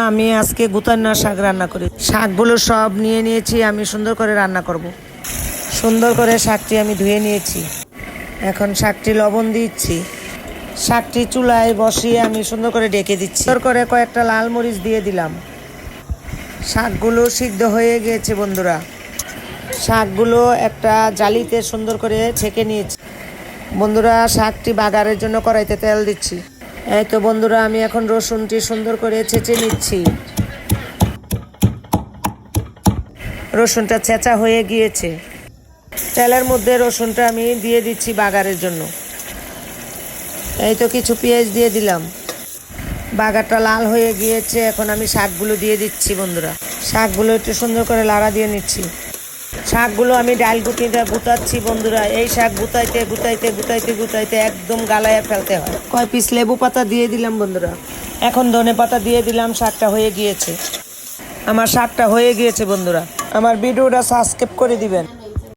আমি আজকে গুতান্না শাক রান্না করি। শাকগুলো সব নিয়ে নিয়েছি, আমি সুন্দর করে রান্না করব। সুন্দর করে শাকটি আমি ধুয়ে নিয়েছি। এখন শাকটি লবণ দিচ্ছি। শাকটি চুলায় বসিয়ে আমি সুন্দর করে ঢেকে দিচ্ছি। সুন্দর করে কয়েকটা লাল মরিচ দিয়ে দিলাম। শাকগুলো সিদ্ধ হয়ে গিয়েছে বন্ধুরা। শাকগুলো একটা জালিতে সুন্দর করে ছেঁকে নিয়েছি। বন্ধুরা, শাকটি বাগারের জন্য কড়াইতে তেল দিচ্ছি। এই তো বন্ধুরা, আমি এখন রসুনটি সুন্দর করে ছেঁচে নিচ্ছি। রসুনটা ছেঁচা হয়ে গিয়েছে। তেলের মধ্যে রসুনটা আমি দিয়ে দিচ্ছি বাগারের জন্য। এই তো কিছু পেঁয়াজ দিয়ে দিলাম। বাগারটা লাল হয়ে গিয়েছে, এখন আমি শাকগুলো দিয়ে দিচ্ছি বন্ধুরা। শাকগুলো একটু সুন্দর করে লাড়া দিয়ে নিচ্ছি। শাকগুলো আমি ডাল গুঁটিটা গুতাচ্ছি বন্ধুরা। এই শাক গুতাইতে গুতাইতে গুতাইতে গুতাইতে একদম গালায় ফেলতে হয়। কয় পিস লেবু পাতা দিয়ে দিলাম বন্ধুরা। এখন ধনে পাতা দিয়ে দিলাম। শাকটা হয়ে গিয়েছে। আমার শাকটা হয়ে গিয়েছে বন্ধুরা। আমার ভিডিওটা সাবস্ক্রাইব করে দিবেন।